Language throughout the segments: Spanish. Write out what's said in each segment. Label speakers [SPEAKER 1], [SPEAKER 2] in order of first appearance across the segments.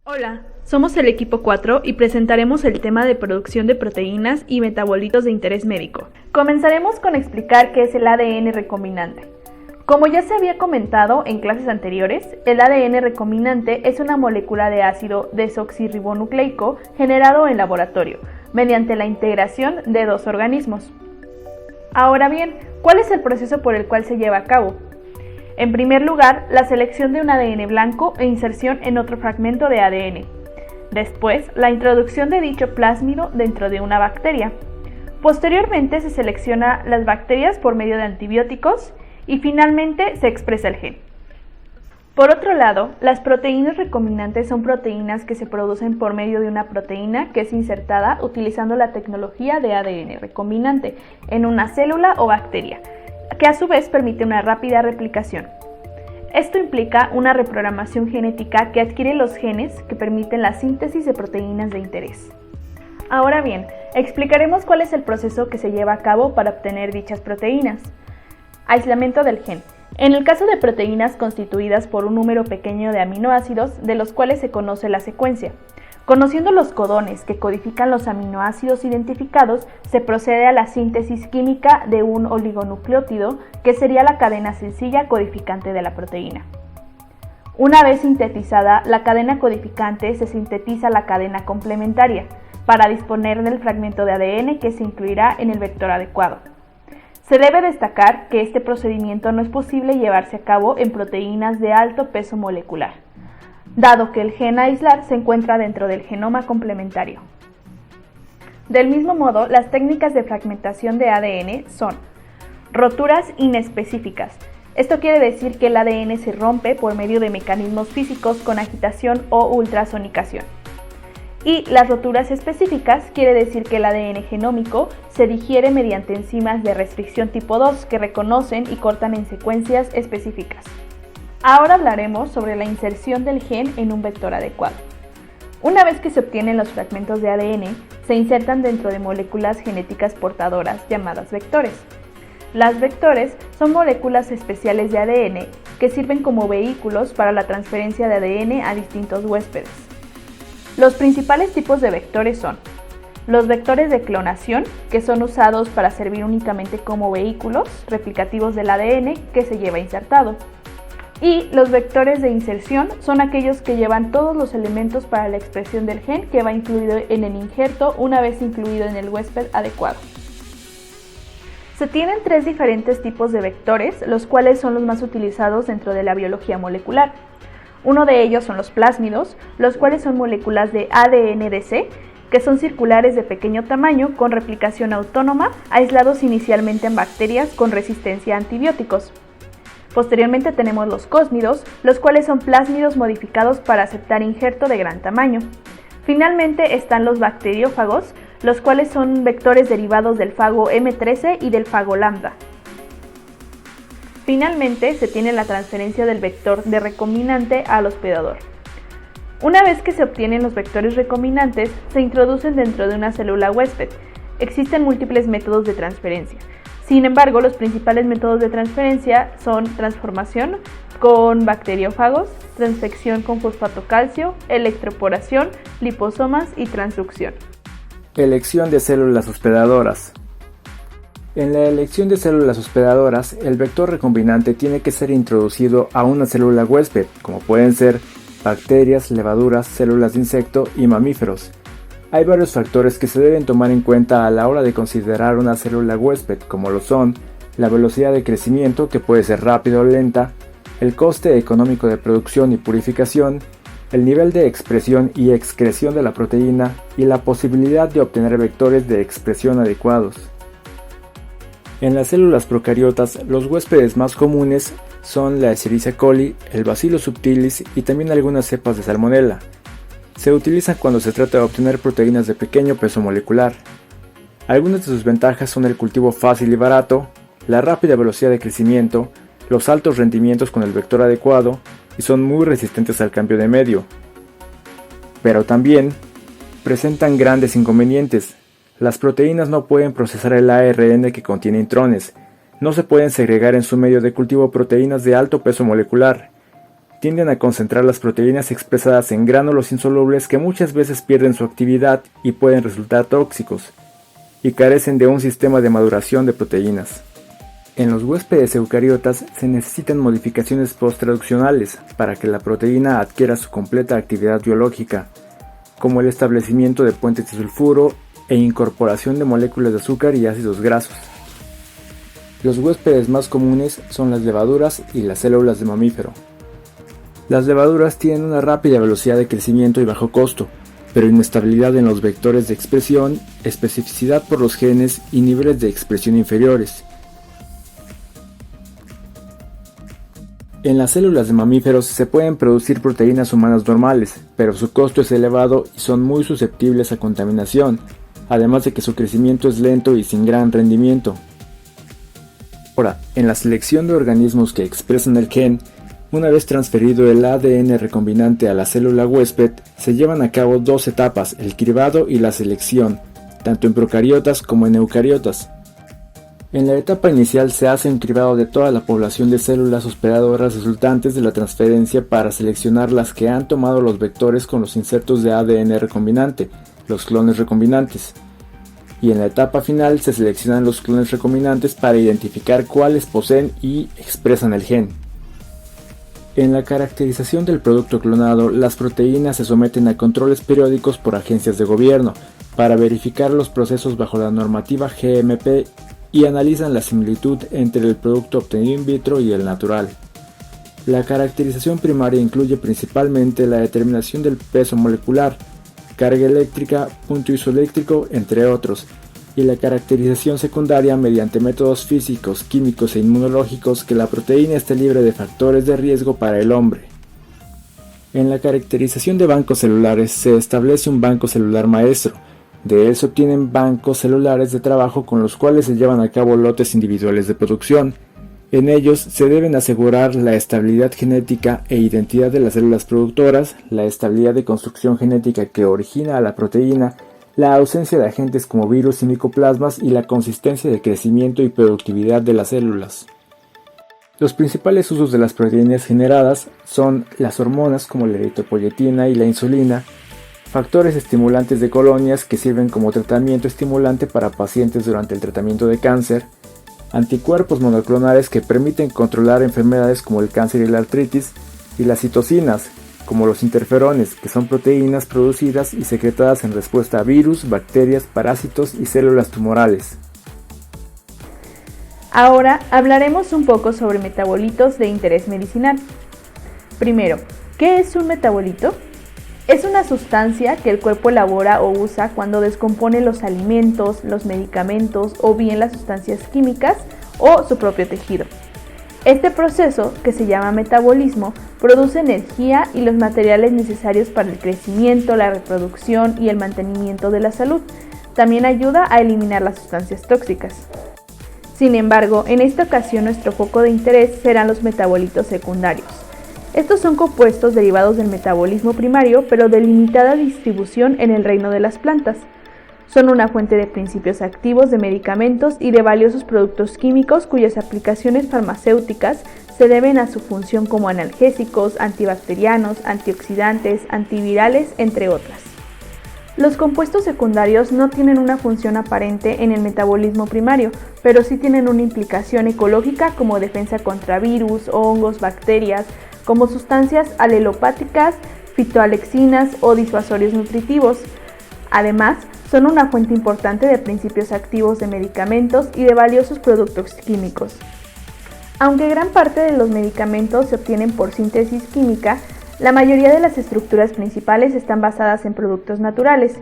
[SPEAKER 1] Hola, somos el equipo 4 y presentaremos el tema de producción de proteínas y metabolitos de interés médico. Comenzaremos con explicar qué es el ADN recombinante. Como ya se había comentado en clases anteriores, el ADN recombinante es una molécula de ácido desoxirribonucleico generado en laboratorio, mediante la integración de dos organismos. Ahora bien, ¿cuál es el proceso por el cual se lleva a cabo? En primer lugar, la selección de un ADN blanco e inserción en otro fragmento de ADN. Después, la introducción de dicho plásmido dentro de una bacteria. Posteriormente, se selecciona las bacterias por medio de antibióticos y finalmente se expresa el gen. Por otro lado, las proteínas recombinantes son proteínas que se producen por medio de una proteína que es insertada utilizando la tecnología de ADN recombinante en una célula o bacteria, que a su vez permite una rápida replicación. Esto implica una reprogramación genética que adquiere los genes que permiten la síntesis de proteínas de interés. Ahora bien, explicaremos cuál es el proceso que se lleva a cabo para obtener dichas proteínas. Aislamiento del gen. En el caso de proteínas constituidas por un número pequeño de aminoácidos, de los cuales se conoce la secuencia. Conociendo los codones que codifican los aminoácidos identificados, se procede a la síntesis química de un oligonucleótido, que sería la cadena sencilla codificante de la proteína. Una vez sintetizada la cadena codificante, se sintetiza la cadena complementaria, para disponer del fragmento de ADN que se incluirá en el vector adecuado. Se debe destacar que este procedimiento no es posible llevarse a cabo en proteínas de alto peso molecular, dado que el gen a aislar se encuentra dentro del genoma complementario. Del mismo modo, las técnicas de fragmentación de ADN son roturas inespecíficas. Esto quiere decir que el ADN se rompe por medio de mecanismos físicos con agitación o ultrasonicación. Y las roturas específicas quiere decir que el ADN genómico se digiere mediante enzimas de restricción tipo 2 que reconocen y cortan en secuencias específicas. Ahora hablaremos sobre la inserción del gen en un vector adecuado. Una vez que se obtienen los fragmentos de ADN, se insertan dentro de moléculas genéticas portadoras llamadas vectores. Las vectores son moléculas especiales de ADN que sirven como vehículos para la transferencia de ADN a distintos huéspedes. Los principales tipos de vectores son los vectores de clonación, que son usados para servir únicamente como vehículos replicativos del ADN que se lleva insertado. Y los vectores de inserción son aquellos que llevan todos los elementos para la expresión del gen que va incluido en el injerto una vez incluido en el huésped adecuado. Se tienen tres diferentes tipos de vectores, los cuales son los más utilizados dentro de la biología molecular. Uno de ellos son los plásmidos, los cuales son moléculas de ADN-DC, que son circulares de pequeño tamaño con replicación autónoma, aislados inicialmente en bacterias con resistencia a antibióticos. Posteriormente tenemos los cósmidos, los cuales son plásmidos modificados para aceptar injerto de gran tamaño. Finalmente están los bacteriófagos, los cuales son vectores derivados del fago M13 y del fago lambda. Finalmente se tiene la transferencia del vector de recombinante al hospedador. Una vez que se obtienen los vectores recombinantes, se introducen dentro de una célula huésped. Existen múltiples métodos de transferencia. Sin embargo, los principales métodos de transferencia son transformación con bacteriófagos, transfección con fosfato calcio, electroporación, liposomas y transducción.
[SPEAKER 2] Elección de células hospedadoras. En la elección de células hospedadoras, el vector recombinante tiene que ser introducido a una célula huésped, como pueden ser bacterias, levaduras, células de insecto y mamíferos. Hay varios factores que se deben tomar en cuenta a la hora de considerar una célula huésped, como lo son la velocidad de crecimiento, que puede ser rápida o lenta, el coste económico de producción y purificación, el nivel de expresión y excreción de la proteína y la posibilidad de obtener vectores de expresión adecuados. En las células procariotas, los huéspedes más comunes son la Escherichia coli, el Bacillus subtilis y también algunas cepas de Salmonella. Se utilizan cuando se trata de obtener proteínas de pequeño peso molecular. Algunas de sus ventajas son el cultivo fácil y barato, la rápida velocidad de crecimiento, los altos rendimientos con el vector adecuado y son muy resistentes al cambio de medio. Pero también presentan grandes inconvenientes. Las proteínas no pueden procesar el ARN que contiene intrones, no se pueden segregar en su medio de cultivo proteínas de alto peso molecular, tienden a concentrar las proteínas expresadas en gránulos insolubles que muchas veces pierden su actividad y pueden resultar tóxicos, y carecen de un sistema de maduración de proteínas. En los huéspedes eucariotas se necesitan modificaciones posttraduccionales para que la proteína adquiera su completa actividad biológica, como el establecimiento de puentes de sulfuro e incorporación de moléculas de azúcar y ácidos grasos. Los huéspedes más comunes son las levaduras y las células de mamífero. Las levaduras tienen una rápida velocidad de crecimiento y bajo costo, pero inestabilidad en los vectores de expresión, especificidad por los genes y niveles de expresión inferiores. En las células de mamíferos se pueden producir proteínas humanas normales, pero su costo es elevado y son muy susceptibles a contaminación, además de que su crecimiento es lento y sin gran rendimiento. Ahora, en la selección de organismos que expresan el gen, una vez transferido el ADN recombinante a la célula huésped, se llevan a cabo dos etapas, el cribado y la selección, tanto en procariotas como en eucariotas. En la etapa inicial se hace un cribado de toda la población de células hospedadoras resultantes de la transferencia para seleccionar las que han tomado los vectores con los insertos de ADN recombinante, los clones recombinantes. Y en la etapa final se seleccionan los clones recombinantes para identificar cuáles poseen y expresan el gen. En la caracterización del producto clonado, las proteínas se someten a controles periódicos por agencias de gobierno para verificar los procesos bajo la normativa GMP y analizan la similitud entre el producto obtenido in vitro y el natural. La caracterización primaria incluye principalmente la determinación del peso molecular, carga eléctrica, punto isoeléctrico, entre otros, y la caracterización secundaria mediante métodos físicos, químicos e inmunológicos que la proteína esté libre de factores de riesgo para el hombre. En la caracterización de bancos celulares se establece un banco celular maestro. De él se obtienen bancos celulares de trabajo con los cuales se llevan a cabo lotes individuales de producción. En ellos se deben asegurar la estabilidad genética e identidad de las células productoras, la estabilidad de construcción genética que origina a la proteína, la ausencia de agentes como virus y micoplasmas y la consistencia de crecimiento y productividad de las células. Los principales usos de las proteínas generadas son las hormonas como la eritropoyetina y la insulina, factores estimulantes de colonias que sirven como tratamiento estimulante para pacientes durante el tratamiento de cáncer, anticuerpos monoclonales que permiten controlar enfermedades como el cáncer y la artritis, y las citocinas, como los interferones, que son proteínas producidas y secretadas en respuesta a virus, bacterias, parásitos y células tumorales.
[SPEAKER 1] Ahora hablaremos un poco sobre metabolitos de interés medicinal. Primero, ¿qué es un metabolito? Es una sustancia que el cuerpo elabora o usa cuando descompone los alimentos, los medicamentos o bien las sustancias químicas o su propio tejido. Este proceso, que se llama metabolismo, produce energía y los materiales necesarios para el crecimiento, la reproducción y el mantenimiento de la salud. También ayuda a eliminar las sustancias tóxicas. Sin embargo, en esta ocasión nuestro foco de interés serán los metabolitos secundarios. Estos son compuestos derivados del metabolismo primario, pero de limitada distribución en el reino de las plantas. Son una fuente de principios activos de medicamentos y de valiosos productos químicos cuyas aplicaciones farmacéuticas se deben a su función como analgésicos, antibacterianos, antioxidantes, antivirales, entre otras. Los compuestos secundarios no tienen una función aparente en el metabolismo primario, pero sí tienen una implicación ecológica como defensa contra virus, hongos, bacterias, como sustancias alelopáticas, fitoalexinas o disuasorios nutritivos. Además, son una fuente importante de principios activos de medicamentos y de valiosos productos químicos. Aunque gran parte de los medicamentos se obtienen por síntesis química, la mayoría de las estructuras principales están basadas en productos naturales.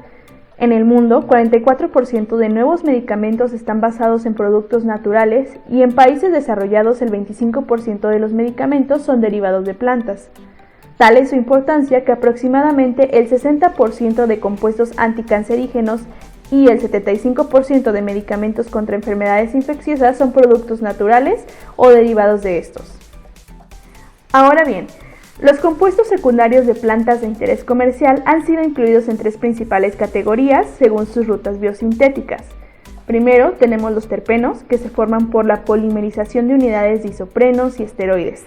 [SPEAKER 1] En el mundo, 44% de nuevos medicamentos están basados en productos naturales y en países desarrollados el 25% de los medicamentos son derivados de plantas. Tal es su importancia que aproximadamente el 60% de compuestos anticancerígenos y el 75% de medicamentos contra enfermedades infecciosas son productos naturales o derivados de estos. Ahora bien, los compuestos secundarios de plantas de interés comercial han sido incluidos en tres principales categorías según sus rutas biosintéticas. Primero tenemos los terpenos, que se forman por la polimerización de unidades de isoprenos y esteroides.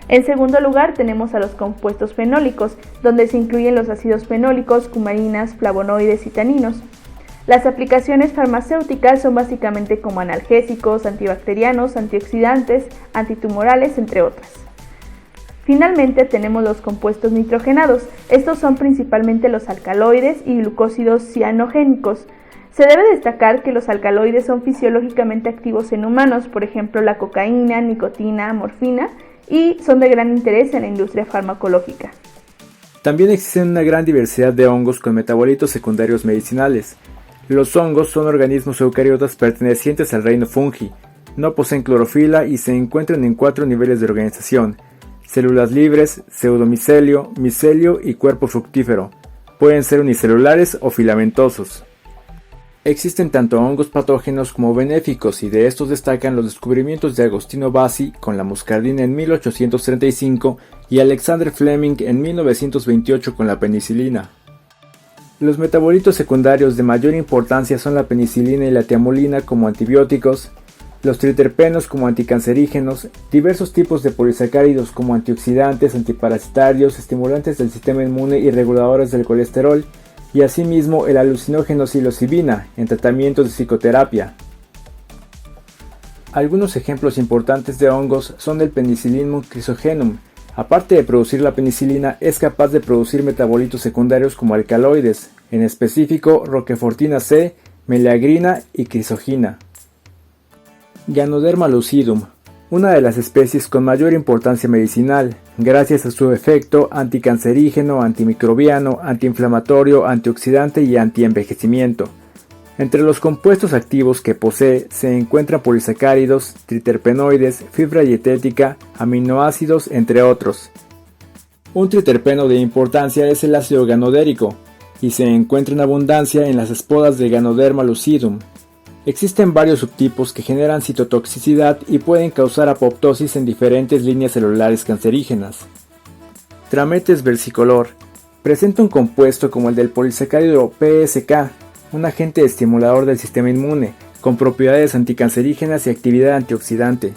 [SPEAKER 1] En segundo lugar tenemos a los compuestos fenólicos, donde se incluyen los ácidos fenólicos, cumarinas, flavonoides y taninos. Las aplicaciones farmacéuticas son básicamente como analgésicos, antibacterianos, antioxidantes, antitumorales, entre otras. Finalmente tenemos los compuestos nitrogenados. Estos son principalmente los alcaloides y glucósidos cianogénicos. Se debe destacar que los alcaloides son fisiológicamente activos en humanos, por ejemplo la cocaína, nicotina, morfina, y son de gran interés en la industria farmacológica.
[SPEAKER 2] También existen una gran diversidad de hongos con metabolitos secundarios medicinales. Los hongos son organismos eucariotas pertenecientes al reino fungi, no poseen clorofila y se encuentran en 4 niveles de organización: células libres, pseudomicelio, micelio y cuerpo fructífero. Pueden ser unicelulares o filamentosos. Existen tanto hongos patógenos como benéficos, y de estos destacan los descubrimientos de Agostino Bassi con la muscardina en 1835 y Alexander Fleming en 1928 con la penicilina. Los metabolitos secundarios de mayor importancia son la penicilina y la tiamulina como antibióticos, los triterpenos como anticancerígenos, diversos tipos de polisacáridos como antioxidantes, antiparasitarios, estimulantes del sistema inmune y reguladores del colesterol, y asimismo el alucinógeno psilocibina en tratamientos de psicoterapia. Algunos ejemplos importantes de hongos son el Penicillium chrysogenum. Aparte de producir la penicilina, es capaz de producir metabolitos secundarios como alcaloides, en específico roquefortina C, meleagrina y crisogina. Ganoderma lucidum, una de las especies con mayor importancia medicinal, gracias a su efecto anticancerígeno, antimicrobiano, antiinflamatorio, antioxidante y antienvejecimiento. Entre los compuestos activos que posee se encuentran polisacáridos, triterpenoides, fibra dietética, aminoácidos, entre otros. Un triterpeno de importancia es el ácido ganodérico, y se encuentra en abundancia en las esporas de Ganoderma lucidum. Existen varios subtipos que generan citotoxicidad y pueden causar apoptosis en diferentes líneas celulares cancerígenas. Trametes versicolor presenta un compuesto como el del polisacárido PSK, un agente estimulador del sistema inmune, con propiedades anticancerígenas y actividad antioxidante.